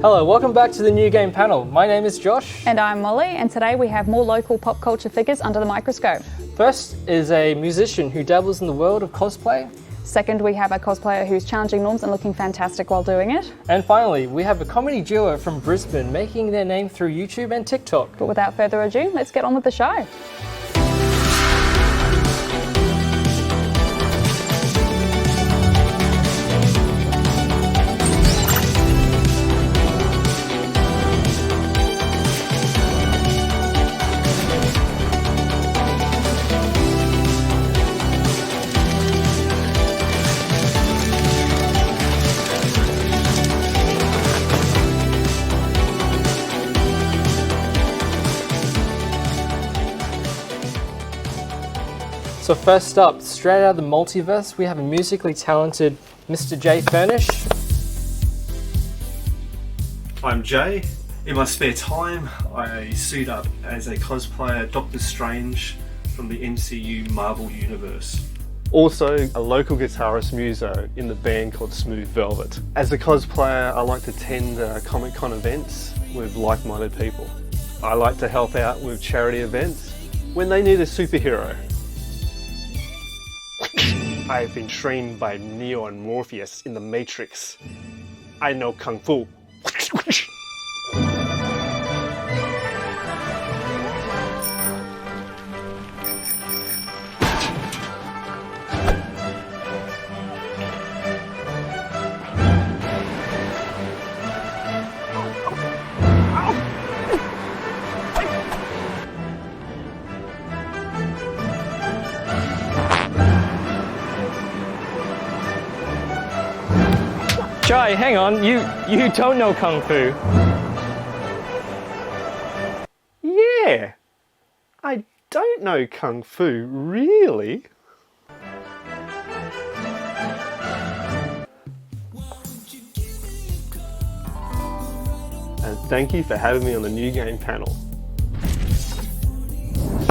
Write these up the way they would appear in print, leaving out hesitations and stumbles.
Hello, welcome back to the New Game panel. My name is Josh. And I'm Molly, and today we have more local pop culture figures under the microscope. First is a musician who dabbles in the world of cosplay. Second, we have a cosplayer who's challenging norms and looking fantastic while doing it. And finally, we have a comedy duo from Brisbane making their name through YouTube and TikTok. But without further ado, let's get on with the show. So first up, straight out of the multiverse, we have a musically talented Mr. Jay Furnish. I'm Jay. In my spare time, I suit up as a cosplayer Doctor Strange from the MCU Marvel Universe. Also a local guitarist muso in the band called Smooth Velvet. As a cosplayer, I like to attend Comic-Con events with like-minded people. I like to help out with charity events when they need a superhero. I've been trained by Neo and Morpheus in the Matrix. I know Kung Fu. Jay, hang on, you don't know Kung Fu. Yeah, I don't know Kung Fu, really. And thank you for having me on the New Game panel.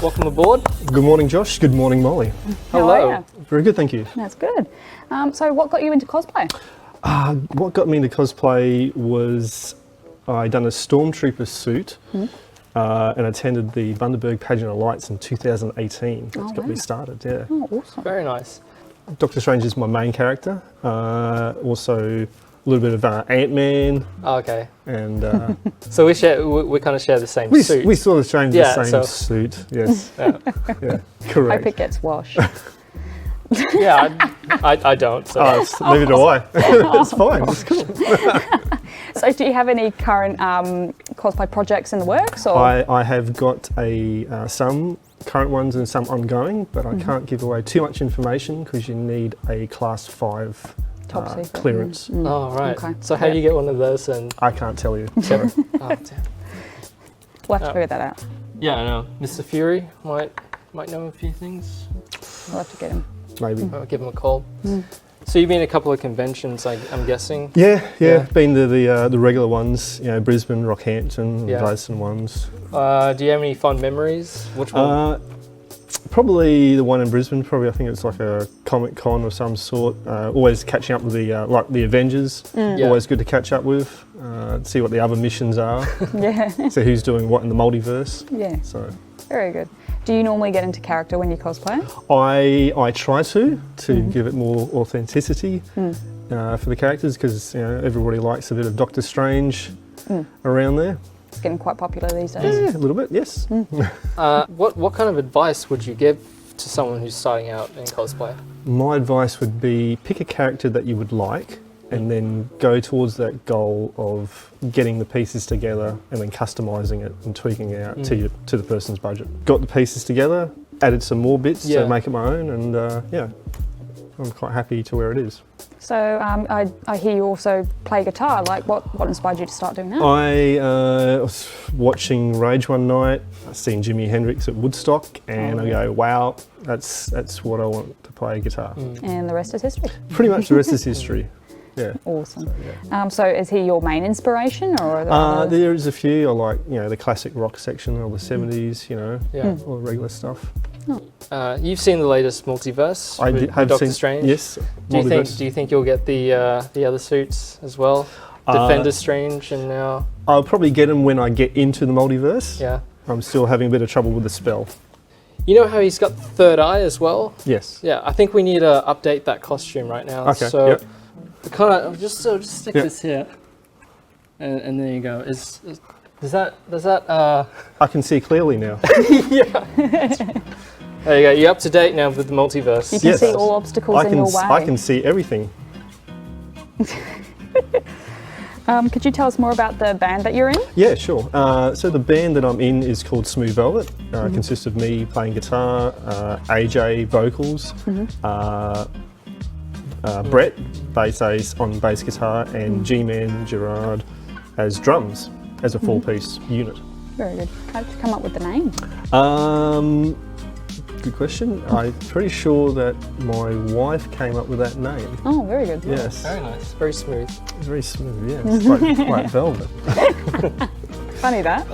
Welcome aboard. Good morning, Josh. Good morning, Molly. How are Hello. ya? Very good, thank you. That's good. So what got you into cosplay? What got me into cosplay was I done a stormtrooper suit and attended the Bundaberg Pageant of Lights in 2018. That's got me started, yeah. Oh, awesome. Very nice. Doctor Strange is my main character. Also a little bit of Ant-Man Okay. and So we kind of share the same suit. we sort of changed Yeah, the same so- suit, yes. Yeah, Yeah, Hope correct. it gets washed. yeah I don't. So. Neither do I. It's fine, it's cool. So do you have any current cosplay projects in the works? Or? I have got some current ones and some ongoing, but I can't give away too much information because you need a class 5 Top secret. clearance. Oh, right. Okay. So how do you get one of those? And I can't tell you. Sorry. oh, damn. We'll have to figure that out. Yeah, I know. Mr. Fury might know a few things. We'll have to get him. Maybe. I'll give him a call. So you've been to a couple of conventions, I'm guessing. Yeah. Yeah. Been to the regular ones, Brisbane, Rockhampton, Yeah. Gladstone ones. Do you have any fun memories? Which one? Probably the one in Brisbane. Probably I think it's like a Comic-Con of some sort. Always catching up with the Avengers. Yeah. Always good to catch up with. See what the other missions are. Yeah. See who's doing what in the multiverse. Yeah. So. Very good. Do you normally get into character when you cosplay? I try to give it more authenticity for the characters because everybody likes a bit of Doctor Strange around there. It's getting quite popular these days. Yeah, a little bit, yes. What kind of advice would you give to someone who's starting out in cosplay? My advice would be pick a character that you would like and then go towards that goal of getting the pieces together and then customising it and tweaking it out to the person's budget. Got the pieces together, added some more bits to make it my own, and I'm quite happy to where it is. So I hear you also play guitar. Like, what inspired you to start doing that? I was watching Rage one night, I seen Jimi Hendrix at Woodstock, and I go, wow, that's what I want to play guitar. And the rest is history. Pretty much the rest is history. Yeah. Awesome. So, yeah. So is he your main inspiration, or? Are there others? There is a few. I like, the classic rock section, all the 70s, all the regular stuff. You've seen the latest multiverse. I with have Doctor seen, Strange. yes. Do you multiverse. think you'll get the other suits as well? Defender Strange and now... I'll probably get him when I get into the multiverse. Yeah. I'm still having a bit of trouble with the spell. You know how he's got the third eye as well? Yes. Yeah, I think we need to update that costume right now. Okay, So yep. kind of just stick Yep. this here. And there you go. Does that I can see clearly now. There you go. You're up to date now with the multiverse. You can Yes. see all obstacles in your way. I can see everything. Could you tell us more about the band that you're in? Yeah, sure. So the band that I'm in is called Smooth Velvet. It consists of me playing guitar, AJ vocals, Brett bass on bass guitar, and G-Man Gerard as drums as a four-piece unit. Very good. How did you come up with the name? Good question. I'm pretty sure that my wife came up with that name. Oh, very good. Yes. Very nice. Very smooth. It's very smooth, yeah. It's like velvet. Funny that.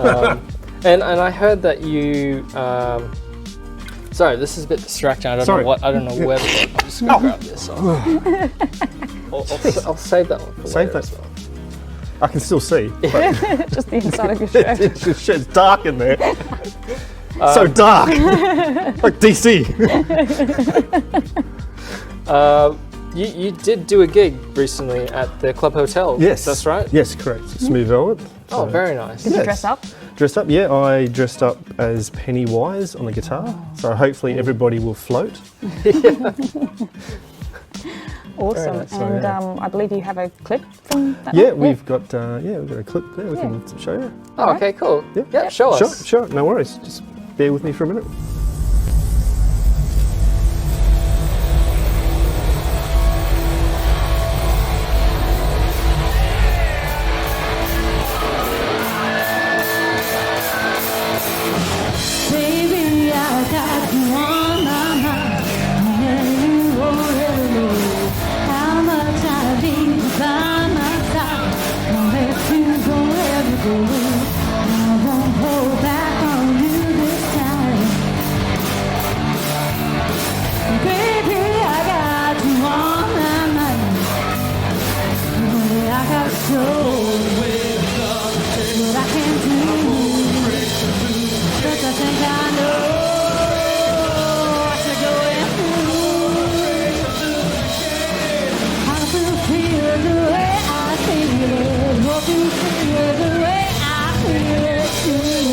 And I heard that you. Sorry, this is a bit distracting. I don't Sorry. know what. I don't know where. I'm just gonna grab this. I'll save that one. For Save later that. as well. I can still see. But Just the inside of your shirt. it's dark in there. So dark. Like DC. You did do a gig recently at the Club Hotel. Yes. That's right. Yes, correct. Smooth Velvet. Oh, So- very nice. Did you Yes. dress up? Dressed up? Yeah, I dressed up as Pennywise on the guitar. So hopefully everybody will float. Awesome. nice. So, And yeah. I believe you have a clip from that Yeah, one? we've got a clip there we can show you. Oh, okay, cool. Yeah. Yeah, show us. Sure, no worries. Just bear with me for a minute. Baby, I got you on my mind, and you won't ever know how much I need you by my side. Won't let you go ever go. I won't hold back on you this time. Baby, I got you on my mind. Baby, I got so what I can do. But I think I know I should go and I will feel the way I feel it. Hope you feel the way I feel it too.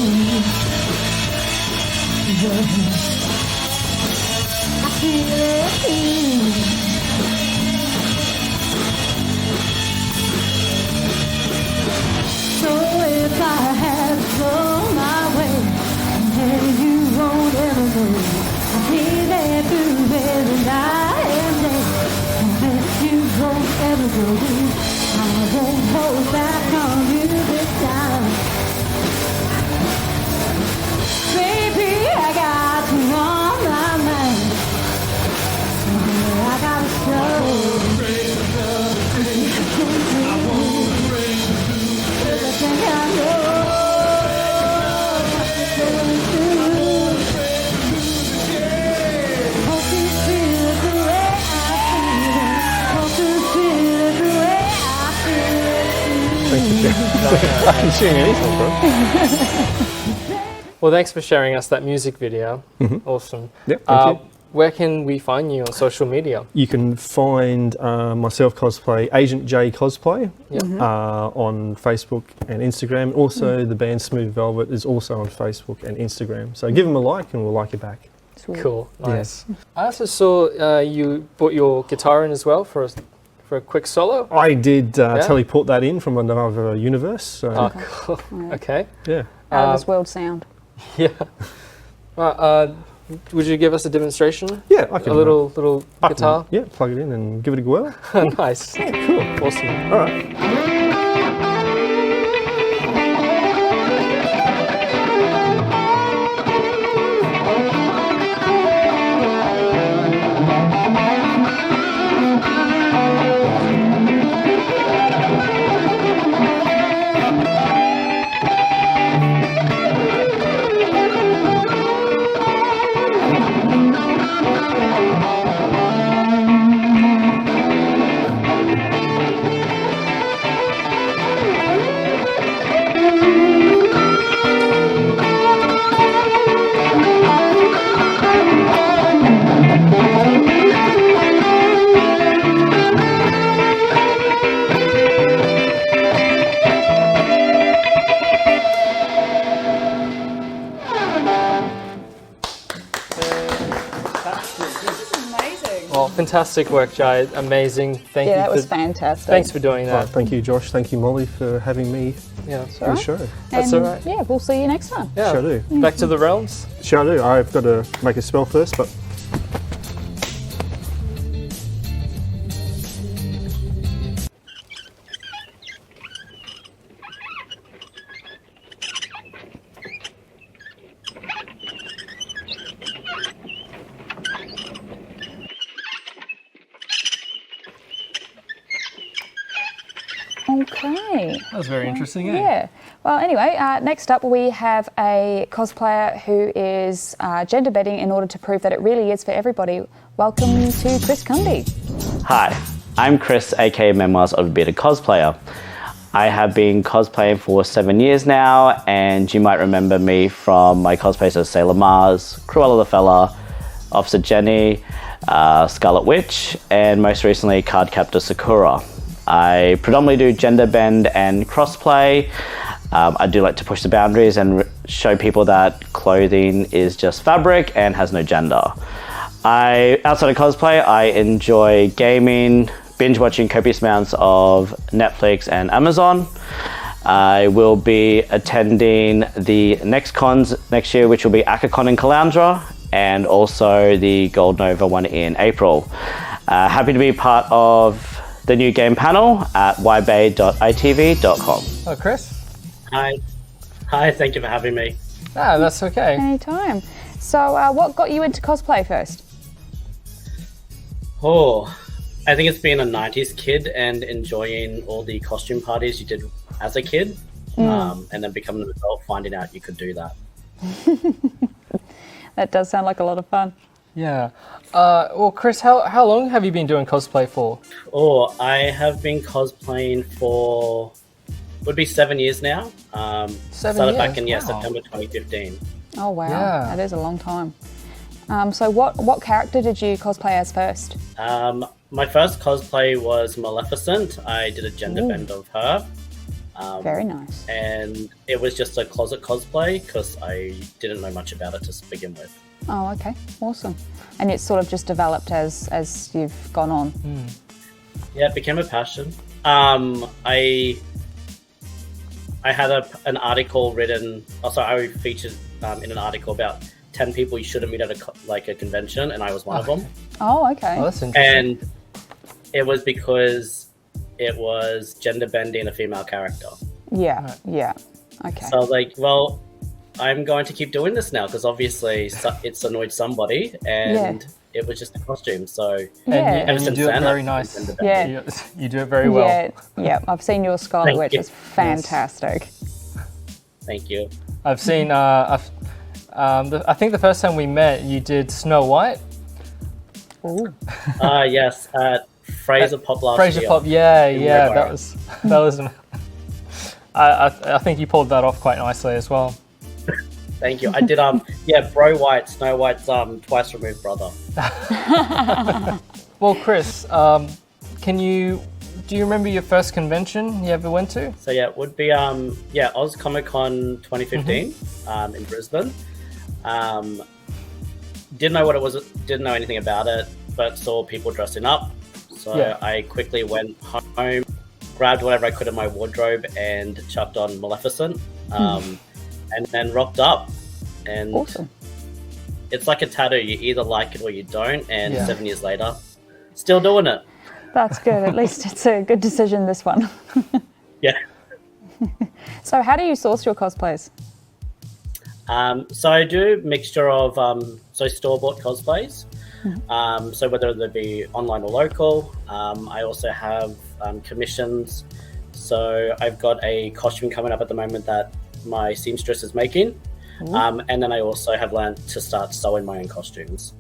I feel it too. So if I had to go my way, then you won't ever know. I'll be there through every night and day. If you won't ever go, I won't hold back on you this time. Baby, I got you on my mind. I gotta show. I think I know. I can sing anything, bro. Well, thanks for sharing us that music video. Awesome. Yep, thank you. Where can we find you on social media? You can find myself cosplay, Agent J Cosplay, Yep. on Facebook and Instagram. Also, the band Smooth Velvet is also on Facebook and Instagram. So give them a like and we'll like you back. Sweet. Cool. Nice. I also saw you brought your guitar in as well for a quick solo. I did teleport that in from another universe. So, Oh, cool. Okay. yeah. Out of this world sound. Yeah. Would you give us a demonstration? Yeah, I can. A little I can, guitar? yeah, plug it in and give it a whirl. Nice. Cool. Awesome. All right. fantastic work, Jai. Amazing. Thank you. That was fantastic. Thanks for doing Right, that. thank you, Josh. Thank you, Molly, for having me Yeah. on the show. That's And, all right. Yeah, we'll see you next time. Yeah. Shall do. Back to the realms. Shall do. I've got to make a spell first, but Okay. That was very interesting. Eh? Yeah. Well, anyway, next up we have a cosplayer who is gender bending in order to prove that it really is for everybody. Welcome to Chris Cundy. Hi, I'm Chris, aka Memoirs of a Bearded Cosplayer. I have been cosplaying for 7 years now, and you might remember me from my cosplays as Sailor Mars, Cruella the Fella, Officer Jenny, Scarlet Witch, and most recently Cardcaptor Sakura. I predominantly do gender bend and crossplay. I do like to push the boundaries and show people that clothing is just fabric and has no gender. Outside of cosplay, I enjoy gaming, binge watching copious amounts of Netflix and Amazon. I will be attending the next cons next year, which will be ACACon in Caloundra, and also the Gold Nova one in April. Happy to be part of the new game panel at ybay.itv.com. Oh, Chris? Hi, thank you for having me. Ah, that's okay. Anytime. So, what got you into cosplay first? Oh, I think it's being a 90s kid and enjoying all the costume parties you did as a kid, and then becoming an adult, finding out you could do that. That does sound like a lot of fun. Yeah. Well, Chris, how long have you been doing cosplay for? Oh, I have been cosplaying for, would be 7 years now. 7 Started back years, in wow. September 2015. Oh wow, Yeah. that is a long time. So, what character did you cosplay as first? My first cosplay was Maleficent. I did a gender bend of her. Very nice. And it was just a closet cosplay because I didn't know much about it to begin with. Oh, okay, awesome. And it's sort of just developed as you've gone on. Yeah, it became a passion. I had an article written. Also, I featured in an article about 10 people you shouldn't meet at a convention, and I was one of them. Oh, okay. Oh, that's interesting. And it was because it was gender bending a female character. Yeah, yeah. Okay. So I was like, well, I'm going to keep doing this now because obviously it's annoyed somebody, and it was just a costume. So Yeah. And you do it very nice. Yeah. You do it very well. Yeah. I've seen your Scarlet Thank Witch. you. It's fantastic. Thank you. I've seen. I think the first time we met, you did Snow White. Ooh. Yes, at Fraser Pop last Fraser year. Pop. Yeah, in yeah. Redbar. That was. I think you pulled that off quite nicely as well. Thank you. I did Bro White, Snow White's twice removed brother. Well, Chris, do you remember your first convention you ever went to? So yeah, it would be Oz Comic Con 2015 in Brisbane. Didn't know what it was, didn't know anything about it, but saw people dressing up. So Yeah. I quickly went home, grabbed whatever I could in my wardrobe and chucked on Maleficent, and then rocked up. And Awesome. it's like a tattoo. You either like it or you don't. And Yeah. 7 years later, still doing it. That's good. At least it's a good decision, this one. Yeah. So how do you source your cosplays? So I do a mixture of store-bought cosplays. So whether they be online or local, I also have commissions. So I've got a costume coming up at the moment that my seamstress is making, and then I also have learned to start sewing my own costumes.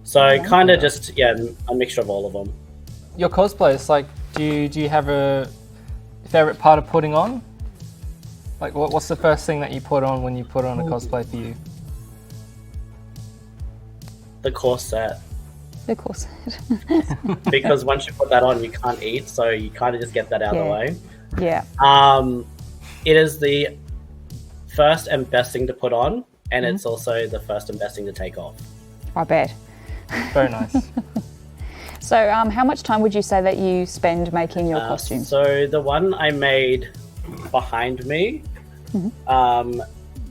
So kind of just a mixture of all of them. Your cosplays, like, do you have a favorite part of putting on? Like, what's the first thing that you put on when you put on a cosplay for you? The corset, Of course. because once you put that on, you can't eat, so you kind of just get that out of the way. Yeah. It is the first and best thing to put on, and it's also the first and best thing to take off. I bet. Very nice. So, how much time would you say that you spend making your costumes? So the one I made behind me,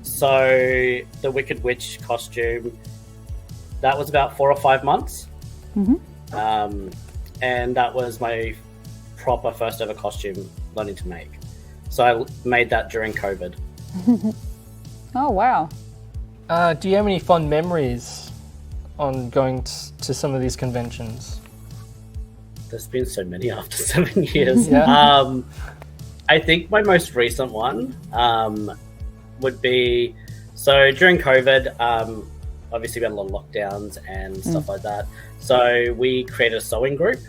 so the Wicked Witch costume, that was about 4 or 5 months. And that was my proper first ever costume learning to make. So I made that during COVID. Oh, wow. Do you have any fond memories on going to some of these conventions? There's been so many after 7 years. Yeah. I think my most recent one would be, so during COVID, obviously we had a lot of lockdowns and stuff like that. So we created a sewing group.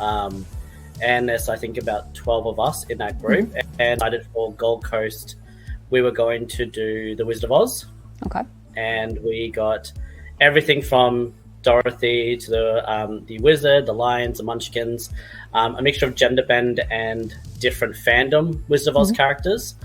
And there's, I think, about 12 of us in that group. And decided for Gold Coast, we were going to do the Wizard of Oz. Okay. And we got everything from Dorothy to the Wizard, the Lions, the Munchkins, a mixture of gender bend and different fandom Wizard of Oz characters.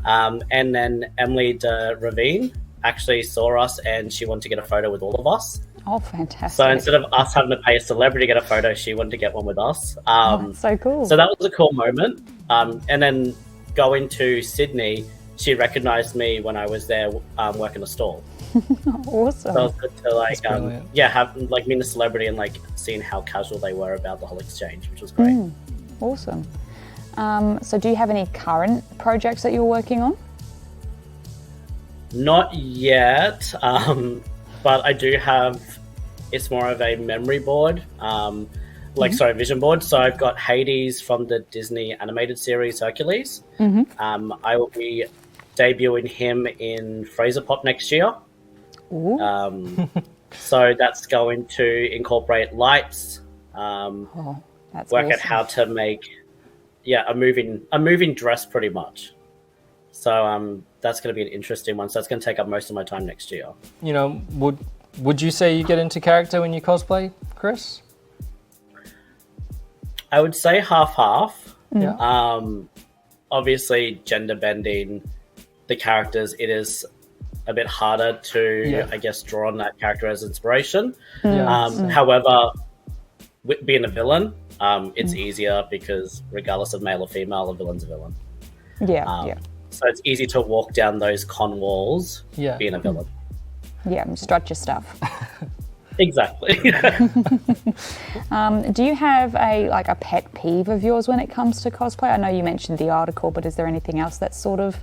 And then Emily de Ravine actually saw us and she wanted to get a photo with all of us. Oh, fantastic. So instead of us having to pay a celebrity to get a photo, she wanted to get one with us. That's so cool. So that was a cool moment. And then going to Sydney, she recognized me when I was there working a stall. Awesome. So it was good to like, brilliant. have like meet a celebrity and like seeing how casual they were about the whole exchange, which was great. Awesome. So do you have any current projects that you're working on? Not yet, but I do have. It's more of a memory board, vision board. So I've got Hades from the Disney animated series Hercules. I will be debuting him in Fraser Pop next year. So that's going to incorporate lights. That's work awesome. out how to make a moving dress pretty much. So that's going to be an interesting one. So that's going to take up most of my time next year. You know, would you say you get into character when you cosplay, Chris? I would say half-half. Yeah. Obviously, gender bending the characters, it is a bit harder to, I guess, draw on that character as inspiration. However, being a villain, it's easier because regardless of male or female, a villain's a villain. So it's easy to walk down those con walls being a villain. Strut your stuff. Exactly. Do you have a pet peeve of yours when it comes to cosplay? I know you mentioned the article, but is there anything else that's sort of...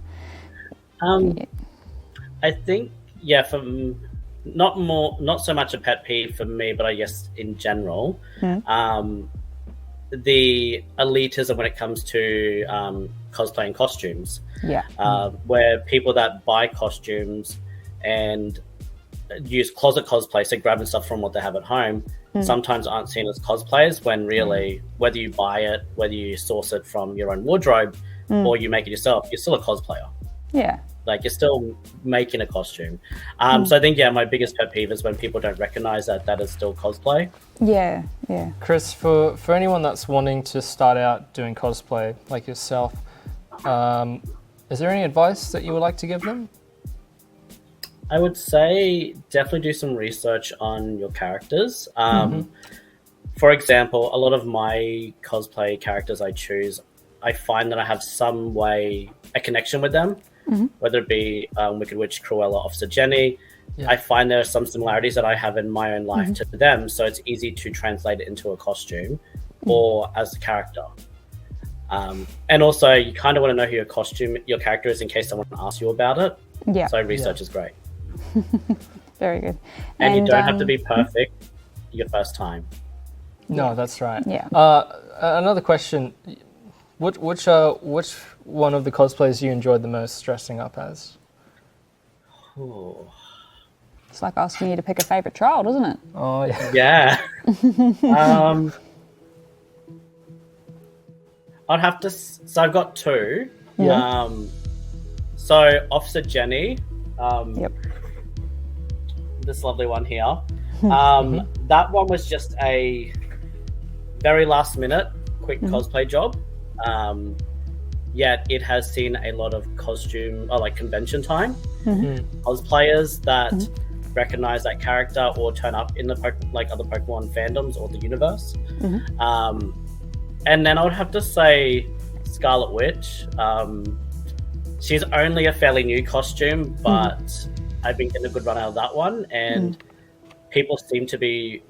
I think, not so much a pet peeve for me, but I guess in general, the elitism when it comes to cosplay and costumes. Where people that buy costumes and use closet cosplay, so grabbing stuff from what they have at home, sometimes aren't seen as cosplayers, when really, whether you buy it, whether you source it from your own wardrobe, or you make it yourself, you're still a cosplayer. Like, you're still making a costume. So I think, my biggest pet peeve is when people don't recognize that is still cosplay. Chris, for anyone that's wanting to start out doing cosplay like yourself, is there any advice that you would like to give them? I would say definitely do some research on your characters. For example, a lot of my cosplay characters I choose, I find that I have some way, a connection with them, whether it be Wicked Witch, Cruella, Officer Jenny. I find there are some similarities that I have in my own life to them, so it's easy to translate it into a costume or as a character. And also, you kind of want to know who your character is in case someone asks you about it. So research is great. Very good. And you don't have to be perfect your first time. No, that's right. Yeah. Another question: which one of the cosplays you enjoyed the most dressing up as? It's like asking you to pick a favourite child, isn't it? Oh yeah. Yeah. I'd have to. So I've got two. So Officer Jenny. This lovely one here. That one was just a very last minute quick cosplay job. Yet it has seen a lot of convention time. Cosplayers that recognize that character or turn up in the other Pokemon fandoms or the universe. And then I would have to say Scarlet Witch. She's only a fairly new costume, but I've been getting a good run out of that one, and people seem to be,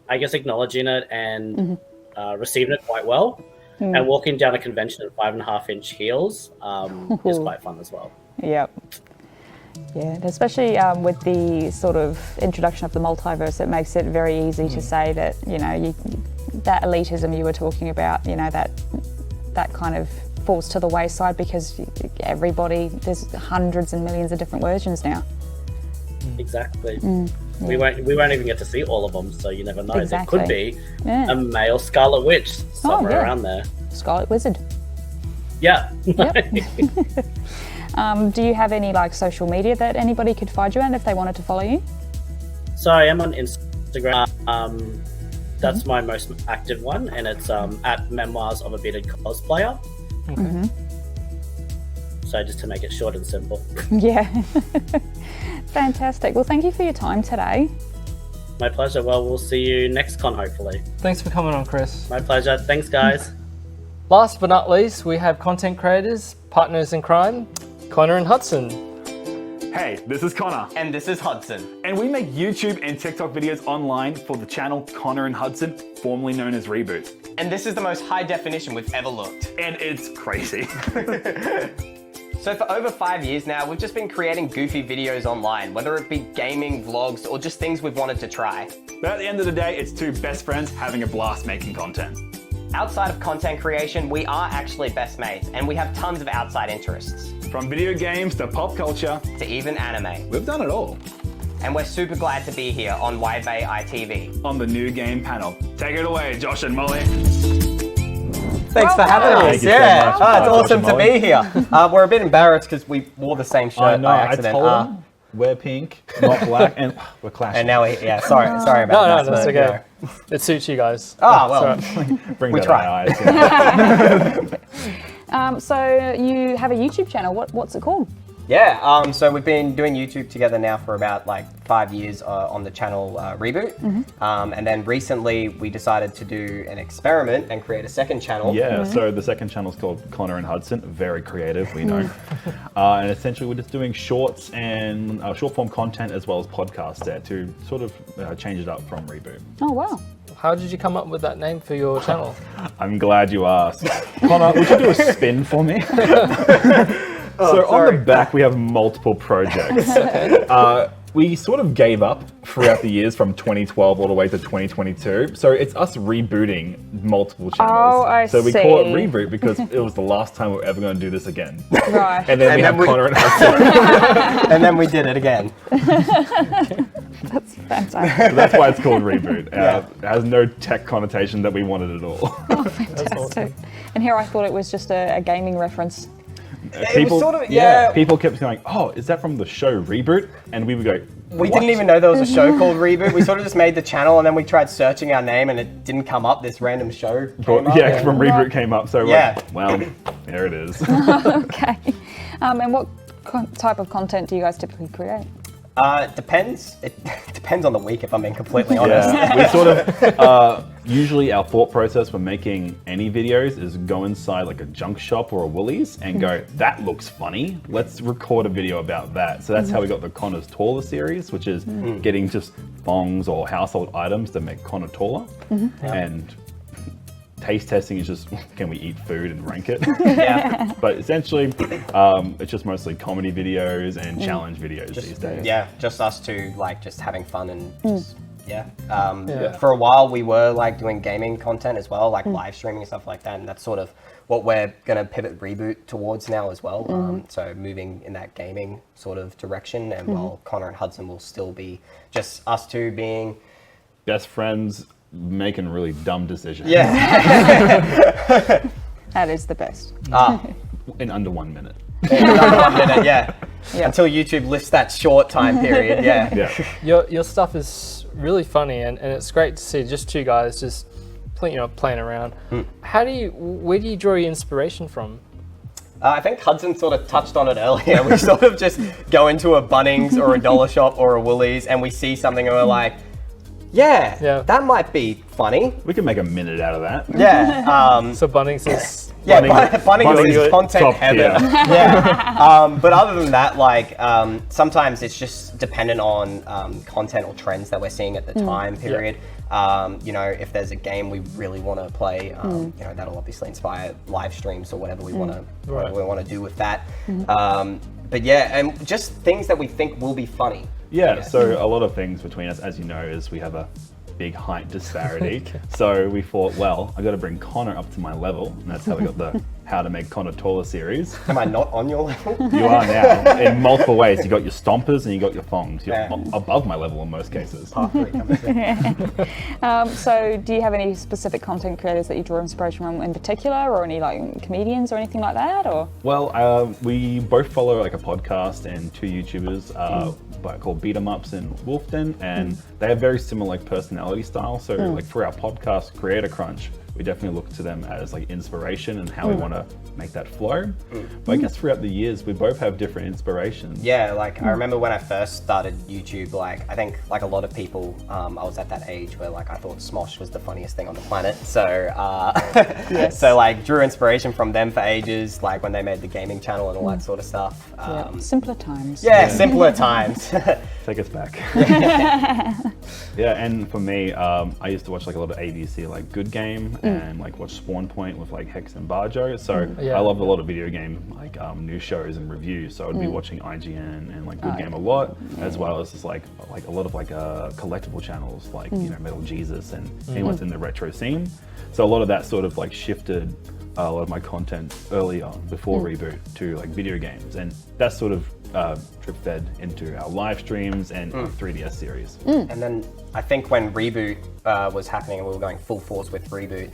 I guess, acknowledging it and receiving it quite well. And walking down a convention at 5.5-inch heels is quite fun as well. Yep. Yeah, and especially with the sort of introduction of the multiverse, it makes it very easy to say that, you know, that elitism you were talking about, you know, that kind of falls to the wayside because everybody, there's hundreds and millions of different versions now. Exactly. We won't even get to see all of them, so you never know. Exactly. There could be a male Scarlet Witch somewhere around there. Scarlet Wizard. Yeah. Yep. Do you have any like social media that anybody could find you on if they wanted to follow you? So I am on Instagram. That's my most active one, and it's at Memoirs of a Bearded Cosplayer. So just to make it short and simple. Yeah. Fantastic. Well, thank you for your time today. My pleasure. Well, we'll see you next con, hopefully. Thanks for coming on, Chris. My pleasure. Thanks, guys. Last but not least, we have content creators, partners in crime, Connor and Hudson. Hey, this is Connor. And this is Hudson. And we make YouTube and TikTok videos online for the channel Connor and Hudson, formerly known as Reboot. And this is the most high definition we've ever looked. And it's crazy. So for over 5 years now, we've just been creating goofy videos online, whether it be gaming, vlogs, or just things we've wanted to try. But at the end of the day, it's two best friends having a blast making content. Outside of content creation, we are actually best mates, and we have tons of outside interests. From video games to pop culture. To even anime. We've done it all. And we're super glad to be here on Wide Bay ITV. On the new game panel. Take it away, Josh and Molly. Thanks for having us. Thank you so much. It's awesome to be here. We're a bit embarrassed because we wore the same shirt I know, by I accident. told them, wear pink, not black, and we're clashing. And now sorry about that. No, that's but, okay. It suits you guys. Oh, well. Bring we that try. eyes. So you have a YouTube channel. What's it called? Yeah, so we've been doing YouTube together now for about 5 years on the channel Reboot. And then recently we decided to do an experiment and create a second channel. Yeah, so the second channel is called Connor and Hudson. Very creative, we know. And essentially we're just doing shorts and short form content as well as podcasts there to sort of change it up from Reboot. Oh, wow. How did you come up with that name for your channel? I'm glad you asked. Connor, would you do a spin for me? So on the back we have multiple projects. We sort of gave up throughout the years from 2012 all the way to 2022. So it's us rebooting multiple channels. Oh, I so we see. call it Reboot because it was the last time we were ever going to do this again. Right. And then we have Connor and Hudson. And then we did it again. That's fantastic. So that's why it's called Reboot. It has no tech connotation that we wanted at all. Oh, fantastic. And here I thought it was just a gaming reference. It was sort of, People kept going, oh, is that from the show Reboot? And we would go, We didn't even know there was a show called Reboot. We sort of just made the channel and then we tried searching our name and it didn't come up. This random show came up. Yeah, from Reboot came up. So well, there it is. Okay. And what type of content do you guys typically create? It depends. It depends on the week, if I'm being completely honest. Yeah, we sort of, usually our thought process when making any videos is go inside like a junk shop or a Woolies and go, that looks funny. Let's record a video about that. So that's how we got the Connor's Taller series, which is getting just thongs or household items that make Connor taller. And taste testing is just, can we eat food and rank it? Yeah. But essentially, it's just mostly comedy videos and challenge videos these days. Yeah, just us two, just having fun and just, For a while, we were doing gaming content as well, live streaming and stuff like that. And that's sort of what we're going to pivot Reboot towards now as well. So moving in that gaming sort of direction. And while Connor and Hudson will still be just us two being best friends, making really dumb decisions. Yeah. That is the best. In under 1 minute. In under 1 minute, yeah. Until YouTube lifts that short time period, Your stuff is really funny and it's great to see just two guys just playing around. Where do you draw your inspiration from? I think Hudson sort of touched on it earlier. We sort of just go into a Bunnings or a dollar shop or a Woolies and we see something and we're like, yeah, that might be funny. We can make a minute out of that. Yeah. So Bunnings is... Yeah, Bunnings is content heaven. Yeah. But other than that, like, sometimes it's just dependent on content or trends that we're seeing at the time period. You know, if there's a game we really want to play, you know, that'll obviously inspire live streams or whatever we want to do with that. But yeah, and just things that we think will be funny. Yeah, so a lot of things between us, as you know, is we have a big height disparity. So we thought, well, I got to bring Connor up to my level, and that's how we got the How to Make Connor Taller series. Am I not on your level? You are now, in multiple ways. You got your stompers and you got your thongs. You're above my level in most cases. So do you have any specific content creators that you draw inspiration from in particular, or any like comedians or anything like that? Or Well, we both follow like a podcast and two YouTubers called Beat 'em Ups and Wolfden, and they have very similar like personality style. So like for our podcast, Creator Crunch, we definitely look to them as like inspiration and how we want to make that flow. But I guess throughout the years, we both have different inspirations. Yeah, like I remember when I first started YouTube, like I think like a lot of people, I was at that age where like I thought Smosh was the funniest thing on the planet. So, so like drew inspiration from them for ages, like when they made the gaming channel and all that sort of stuff. Simpler times. Yeah, simpler times. Take us back. Yeah, and for me, I used to watch like a lot of ABC, like Good Game, and like watch Spawn Point with like Hex and Barjo. So I love a lot of video game like news shows and reviews. So I'd be watching IGN and like Good Game a lot, as well as just like a lot of like collectible channels like you know Metal Jesus and anyone's in the retro scene. So a lot of that sort of like shifted a lot of my content early on before Reboot to like video games, and that sort of drip fed into our live streams and 3DS series. And then I think when Reboot was happening and we were going full force with Reboot,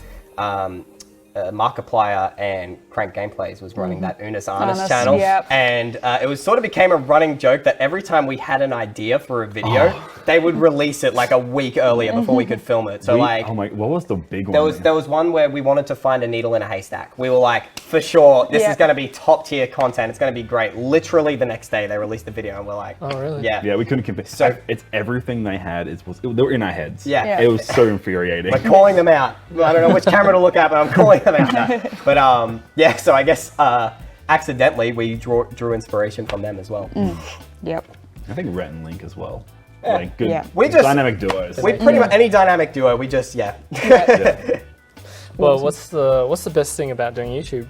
Markiplier and Crank Gameplays was running that Unis Arnis channel, and it was sort of became a running joke that every time we had an idea for a video, they would release it like a week earlier before we could film it. So like, oh my, what was the big one? There was one where we wanted to find a needle in a haystack. We were like, for sure, this is going to be top tier content. It's going to be great. Literally the next day, they released the video, and we're like, oh really? Yeah, we couldn't compare. So it's everything they had. They were in our heads. Yeah. It was so infuriating. We're calling them out. I don't know which camera to look at, but I'm calling them out now. But yeah, so I guess accidentally we drew inspiration from them as well. Yep. I think Rhett and Link as well. Yeah. Like good We just, dynamic duos. We pretty much any dynamic duo. We just Well, what's the best thing about doing YouTube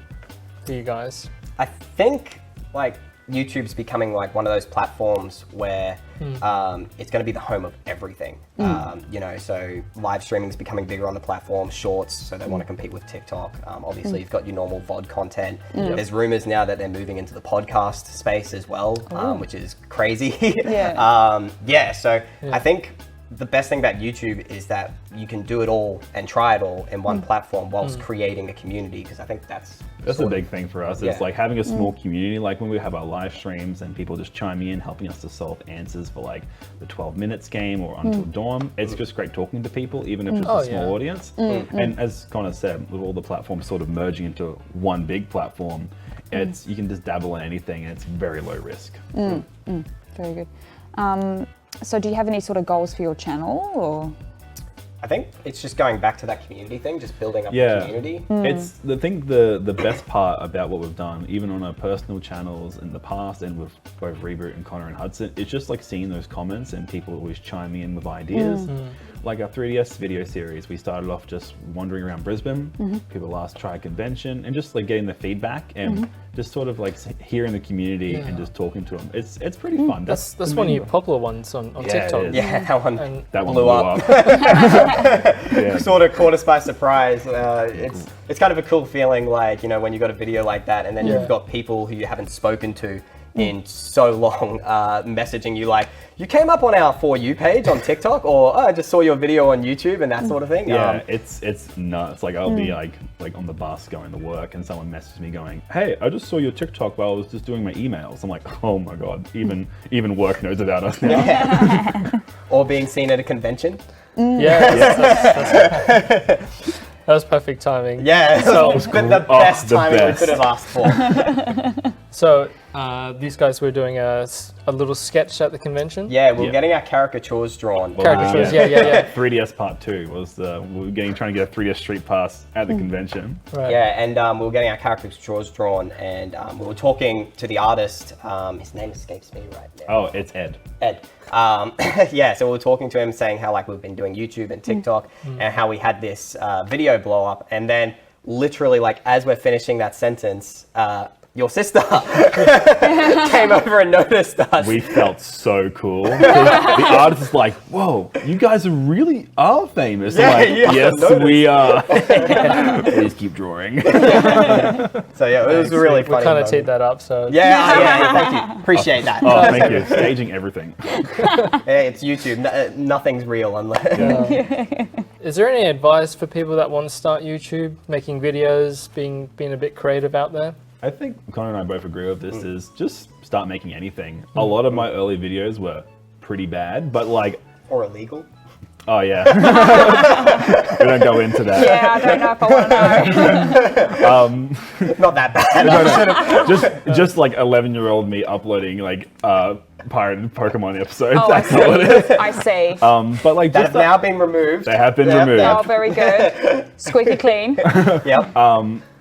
for you guys? I think like YouTube's becoming like one of those platforms where it's going to be the home of everything. You know, so live streaming is becoming bigger on the platform, shorts, so they want to compete with TikTok. Obviously, you've got your normal VOD content. There's rumors now that they're moving into the podcast space as well, which is crazy. So I think the best thing about YouTube is that you can do it all and try it all in one platform whilst creating a community, because I think that's a big thing for us. It's like having a small community, like when we have our live streams and people just chiming in, helping us to solve answers for like the 12 minutes game or Until Dawn. It's just great talking to people, even if it's a small audience. And as Connor said, with all the platforms sort of merging into one big platform, you can just dabble in anything and it's very low risk. Very good. So do you have any sort of goals for your channel, or? I think it's just going back to that community thing, just building up the community. It's the best part about what we've done, even on our personal channels in the past and with both Reboot and Connor and Hudson. It's just like seeing those comments and people always chiming in with ideas. Like our 3DS video series, we started off just wandering around Brisbane. People asked try a convention and just like getting the feedback and just sort of like hearing the community and just talking to them. It's pretty fun. That's one of your popular ones on TikTok. Yeah, that one blew up. Sort of caught us by surprise. It's kind of a cool feeling, like, you know, when you got a video like that and then you've got people who you haven't spoken to in so long messaging you like, you came up on our For You page on TikTok, or I just saw your video on YouTube and that sort of thing. Yeah, it's nuts. Like I'll be like on the bus going to work and someone messages me going, hey, I just saw your TikTok while I was just doing my emails. I'm like, oh my God, even work knows about us now. Or being seen at a convention. Yeah. That was perfect timing. Yeah, So- it was the best the timing best. we could have asked for. So these guys were doing a little sketch at the convention. Yeah, we were Yeah. getting our caricatures drawn. Caricatures, yeah. 3DS Part 2 was we were trying to get a 3DS Street Pass at the convention. Right. Yeah, and we were getting our caricatures drawn, and we were talking to the artist. His name escapes me right now. Oh, it's Ed. Ed. Yeah, so we were talking to him, saying how like we've been doing YouTube and TikTok, and how we had this video blow up, and then literally like as we're finishing that sentence, your sister came over and noticed us. We felt so cool. The artist is like, "Whoa, you guys really are famous." Yeah, I'm like, yeah, yes, noticed. we are. Please keep drawing. So yeah, it was a really We funny. kind of moment. teed that up, so Yeah, thank you. Appreciate that. Oh, thank you. Staging everything. Yeah, it's YouTube. Nothing's real unless. Is there any advice for people that want to start YouTube, making videos, being a bit creative out there? I think Connor and I both agree with this is just start making anything. A lot of my early videos were pretty bad, but like, Or illegal. oh yeah. We don't go into that. Yeah, I don't know if I want to know. Not that bad. Just like 11-year-old me uploading like pirated Pokemon episodes. Oh, I That's all it is. see. I see. But like That just have now been removed. they have been Yep, removed. Oh, very good. Squeaky clean. Yep.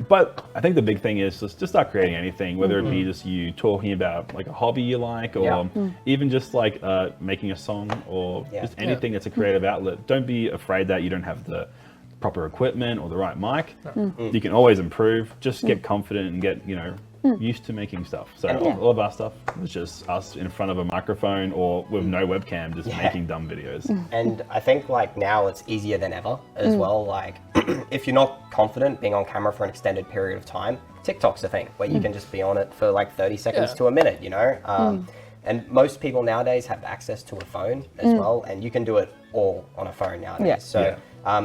But I think the big thing is just start creating anything, whether it be just you talking about like a hobby you like, or Yeah. even just like making a song, or Yeah. just anything that's a creative outlet. Don't be afraid that you don't have the proper equipment or the right mic. You can always improve. Just get confident and get used to making stuff. So all of our stuff was just us in front of a microphone or with no webcam, just making dumb videos. And I think like now it's easier than ever as well. Like if you're not confident being on camera for an extended period of time, TikTok's a thing where you can just be on it for like 30 seconds to a minute, And most people nowadays have access to a phone as well, and you can do it all on a phone nowadays. Yeah. So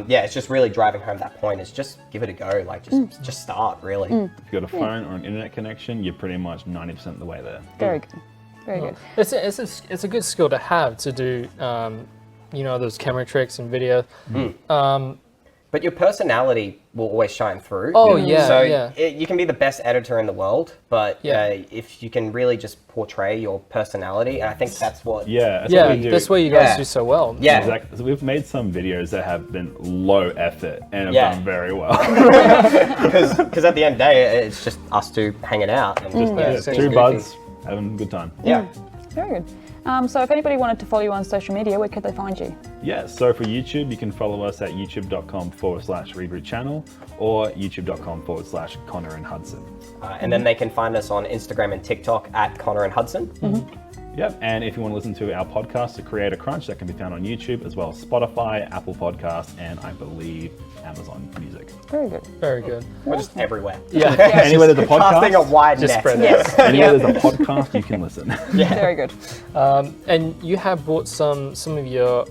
it's just really driving home that point is just give it a go. Like just start really. If you've got a phone or an internet connection, you're pretty much 90% of the way there. Very good. Very good. It's a good skill to have to do, those camera tricks and video. But your personality will always shine through. Oh, yeah, So yeah. you can be the best editor in the world, but Yeah. if you can really just portray your personality, and I think that's what. Yeah, that's what we do. That's what you guys Yeah. do so well. Yeah. Exactly. So we've made some videos that have been low effort and have Yeah. done very well. Because at the end of the day, it's just us two hanging out. And Just it's two goofy. buds having a good time. Yeah. Very good. So if anybody wanted to follow you on social media, where could they find you? Yeah, so for YouTube, you can follow us at youtube.com/reboot channel or youtube.com/Connor and Hudson. And then they can find us on Instagram and TikTok at Connor and Hudson. Yep, and if you want to listen to our podcast, The Creator Crunch, that can be found on YouTube as well as Spotify, Apple Podcasts, and I believe Amazon Music. Very good. Very good. We're just everywhere. Yeah. Anywhere there's a Casting a podcast, wide Just net. spread it Yes. anywhere there's a podcast, you can listen. Very good. And you have brought some of your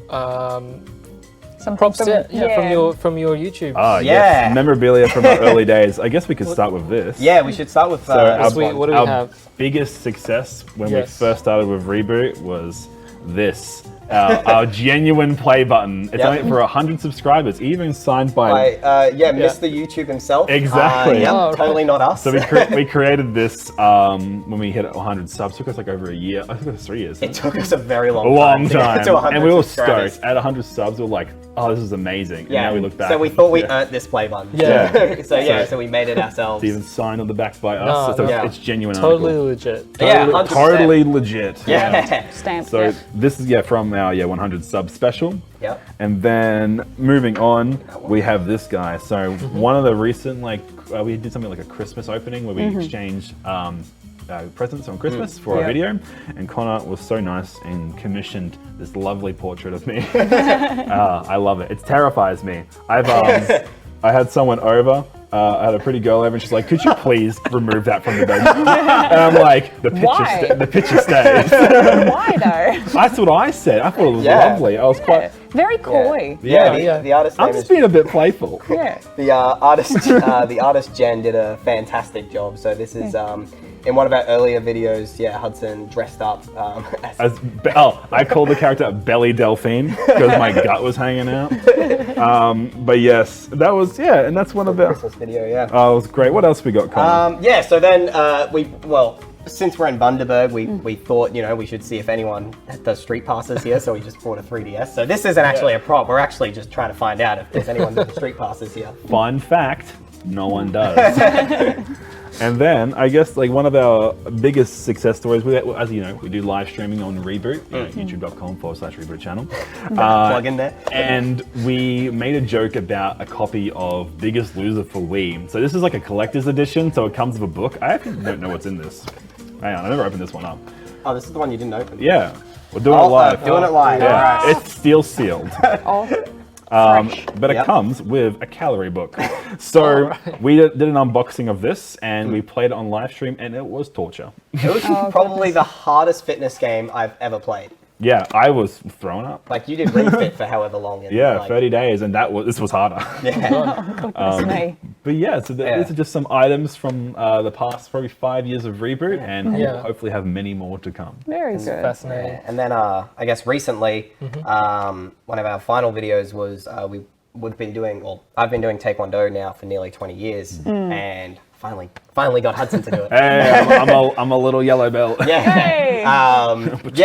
Some props from- from your YouTube. Oh, Yeah. yes, memorabilia from our early days. I guess we could start with this. Yeah, we should start with So this Sweet. one. What do we our have? biggest success when Yes. we first started with Reboot was this. Our genuine play button. It's Yep. only for 100 subscribers, even signed by... Mr. YouTube himself. Exactly. Yeah, Oh, totally not us. So we created this when we hit 100 subs. It took us like over a year. I think it was 3 years. It took us a very long A long to get time. to 100 And we were subscribers. stoked. At 100 subs, we were like, oh, this is amazing. And now we look back. So we thought we yeah. earned this play button. Yeah. So we made it ourselves. It's even signed on the back by us. No, so no. it's genuine Totally article. legit. Yeah, 100%. Totally legit. Yeah. Stamp. So yeah. this is from our 100 sub special. Yep. And then moving on, we have this guy. So one of the recent we did something like a Christmas opening where we exchanged presents on Christmas for our video, and Connor was so nice and commissioned this lovely portrait of me. I love it. It terrifies me. I had someone over. I had a pretty girl over, and she's like, "Could you please remove that from the bed?" And I'm like, "The Why? picture stays." Why though? That's what I said. I thought it was Yeah. lovely. I was quite. Very coy. The artist I'm name just is being a bit playful. Yeah. the artist Jen did a fantastic job. So this is in one of our earlier videos. Yeah, Hudson dressed up I called the character Belly Delphine because my gut was hanging out. But yes, that was and that's one of the Christmas video. Yeah. Oh, it was great. What else we got, Connor? So then since we're in Bundaberg, we thought, we should see if anyone does street passes here, so we just bought a 3DS. So this isn't actually a prop, we're actually just trying to find out if there's anyone doing street passes here. Fun fact, no one does. And then I guess like one of our biggest success stories, as you know, we do live streaming on Reboot, youtube.com/Reboot channel. Plug in there. And we made a joke about a copy of Biggest Loser for Wii. So this is like a collector's edition, so it comes with a book. I actually don't know what's in this. Hang on, I never opened this one up. Oh, this is the one you didn't open? Yeah, we're doing it live. Doing it live, Yeah, all right. it's steel sealed. But it comes with a calorie book. So we did an unboxing of this and we played it on live stream and it was torture. It was probably the hardest fitness game I've ever played. Yeah, I was thrown up. Like you did Ring Fit for however long. Yeah, 30 days and this was harder. Me. But yeah, so these are just some items from the past probably 5 years of Reboot and we'll hopefully have many more to come. Very good. Fascinating. And then I guess recently, one of our final videos was I've been doing Taekwondo now for nearly 20 years and finally got Hudson to do it. Hey, I'm a little yellow belt. Hey. But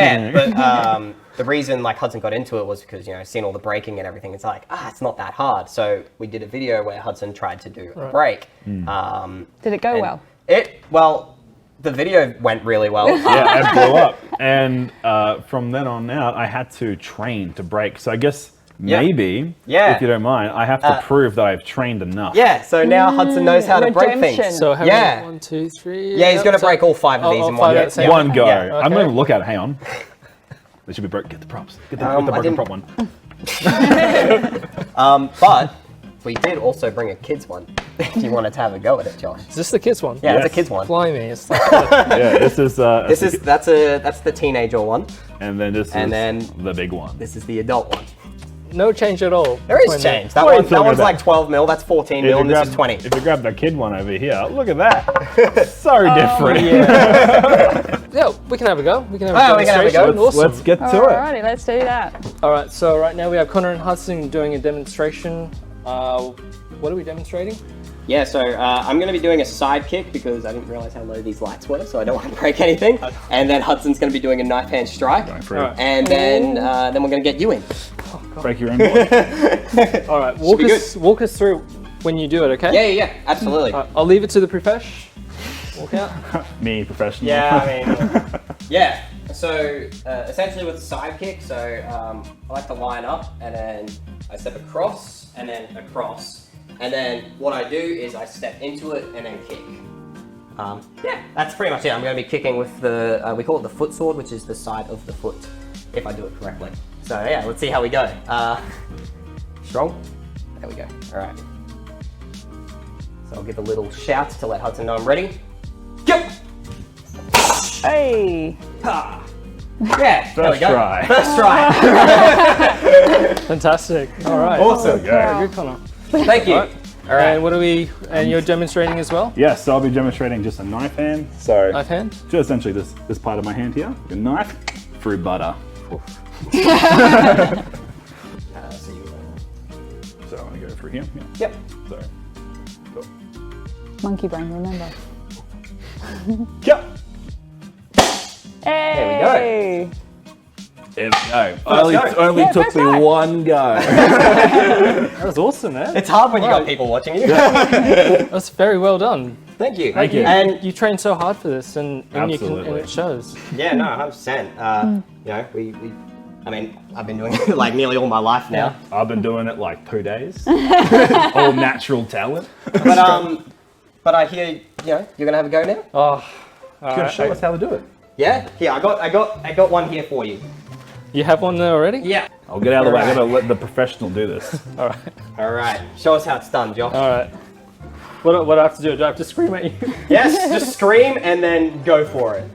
the reason like Hudson got into it was because seeing all the breaking and everything, it's like it's not that hard. So we did a video where Hudson tried to do a break. Did it go well? The video went really well. Yeah, it blew up. And from then on out, I had to train to break. So I guess maybe, if you don't mind, I have to prove that I've trained enough. Yeah, so now Hudson knows how to break things. So how many? 1, 2, 3. Yeah, he's going to break all 5 of these in one go. One go. Yeah, I'm going to look at it. Hang on. They should be broke. Get the props. Get the broken prop one. But we did also bring a kids one. If you wanted to have a go at it, Josh. Is this the kids one? Yeah, it's a kids one. Blimey, it's like Yeah, this is. That's the teenager one. And then this is the big one. This is the adult one. no change at all. There is change. That one's like 12 mil. That's 14 mil, and this is 20. If you grab the kid one over here, look at that. So different. Yeah, we can have a go. We can have a demonstration. Awesome. Let's get to it. Alrighty, let's do that. All right, so right now we have Connor and Hudson doing a demonstration. What are we demonstrating? Yeah, so I'm going to be doing a side kick because I didn't realize how low these lights were, so I don't want to break anything. And then Hudson's going to be doing a knife hand strike. And then we're going to get you in. Break your own board. All right, walk us through when you do it, okay? Yeah, absolutely. I'll leave it to the profesh. Walk out. Me, professional. Yeah, I mean, yeah. So essentially with the side kick, so I like to line up and then I step across and then across. And then what I do is I step into it and then kick. Yeah, that's pretty much it. I'm going to be kicking with the, we call it the foot sword, which is the side of the foot, if I do it correctly. So yeah, let's see how we go. Strong? There we go. All right. So I'll give a little shout to let Hudson know I'm ready. Go! Hey! Ha! Yeah, there we go. try. First try. Fantastic. All right. Awesome. Very good, Connor. Thank you. All right. And what are we? And you're demonstrating as well? Yes, so I'll be demonstrating just a knife hand. So Knife hand? just essentially this part of my hand here, the knife through butter. So I'm gonna go through here. Yeah. Yep. So. Cool. Monkey brain, remember. Yep. Hey! There we go. Only took me one go. That was awesome, man. It's hard when you got people watching you. That's very well done. Thank you. Thank you. And you trained so hard for this, and Absolutely. and it shows. Yeah, no, 100%. You know, I mean, I've been doing it like nearly all my life now. I've been doing it like 2 days. All natural talent. But I hear, you're gonna have a go now. Oh, You're gonna show us how to do it. Yeah. Here, I got one here for you. you have one there already? Yeah. I'll get out of the way. I'm gonna let the professional do this. All right. All right. Show us how it's done, Josh. All right. What do I have to do? Do I have to scream at you? Yes. Just scream and then go for it.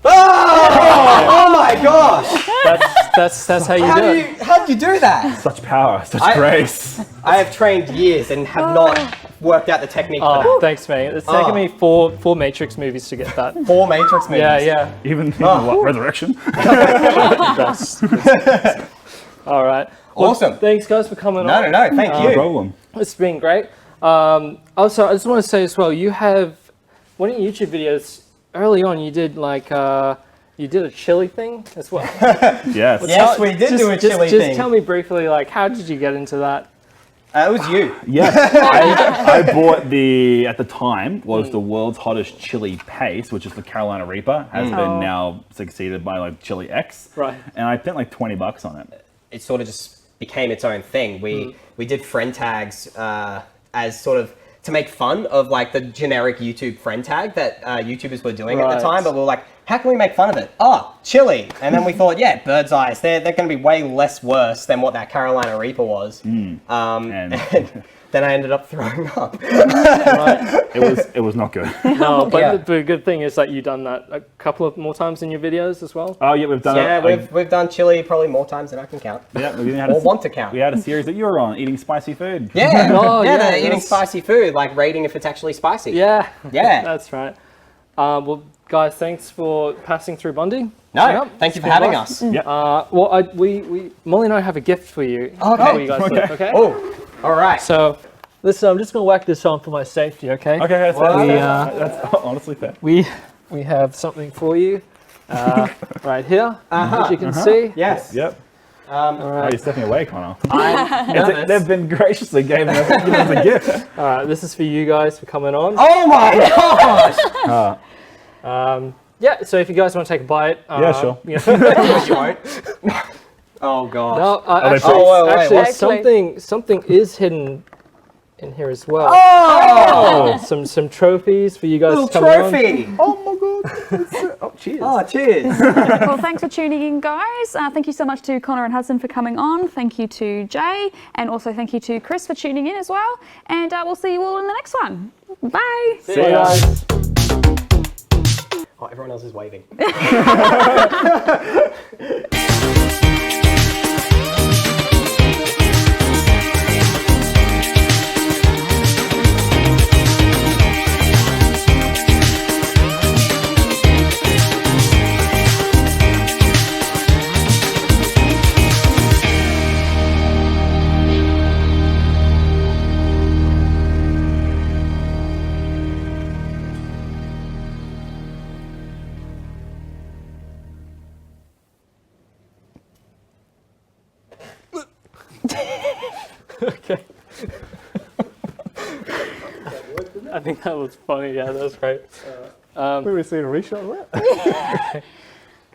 Ah! Oh my gosh! That's how you do it. How do you do that? Such power, such grace. I have trained years and have not worked out the technique for Oh, that. thanks, mate. It's taken me four Matrix movies to get that. 4 Matrix movies. Yeah. Even what, Resurrection. Best. All right. Well, Awesome. Thanks, guys, for coming on. No, thank No you. problem. It's been great. Also, I just want to say as well, you have one of your YouTube videos early on. You did like you did a chili thing as well. Yes. Yes, we did do a chili Just thing. tell me briefly, like, how did you get into that? It was you. Yes, I bought at the time, was the world's hottest chili paste, which is the Carolina Reaper, has been now succeeded by like Chili X. Right. And I spent like 20 bucks on it. It sort of just became its own thing. We did friend tags as sort of to make fun of like the generic YouTube friend tag that YouTubers were doing at the time, but we were like, how can we make fun of it? Oh, chili. And then we thought, yeah, bird's eyes. They're going to be way less worse than what that Carolina Reaper was. And then I ended up throwing up. It was not good. No, but the good thing is that you've done that a couple of more times in your videos as well. Oh yeah, we've done it. Yeah, we've done chili probably more times than I can count. Yeah, we had or want to count. We had a series that you were on, eating spicy food. Yeah, yeah, eating spicy food, like rating if it's actually spicy. Yeah, Yeah. that's right. Well, guys, thanks for passing through Bundy. No, thank you for having us. Yep. Well, we Molly and I have a gift for you. Okay. For you guys, okay? Oh, all right. So, listen, I'm just gonna whack this on for my safety, okay? Okay, Well, that's honestly fair. We have something for you right here, as you can see. Yes. Yep. All Oh, right. you're stepping away, Connor. I'm They've been graciously giving us a gift. All right, this is for you guys for coming on. Oh my gosh! Yeah, so if you guys want to take a bite. Yeah, sure. You know. You won't. Oh gosh. No, they actually, Exactly. something is hidden in here as well. Oh! Some trophies for you guys Little to come on. trophy! Oh my god. Oh, cheers. Oh, cheers! Well, thanks for tuning in, guys. Thank you so much to Connor and Hudson for coming on. Thank you to Jay, and also thank you to Chris for tuning in as well. And we'll see you all in the next one. Bye. See you guys. Oh, everyone else is waving. Okay. I think that was funny. Yeah, that was great. We received a reshot of that.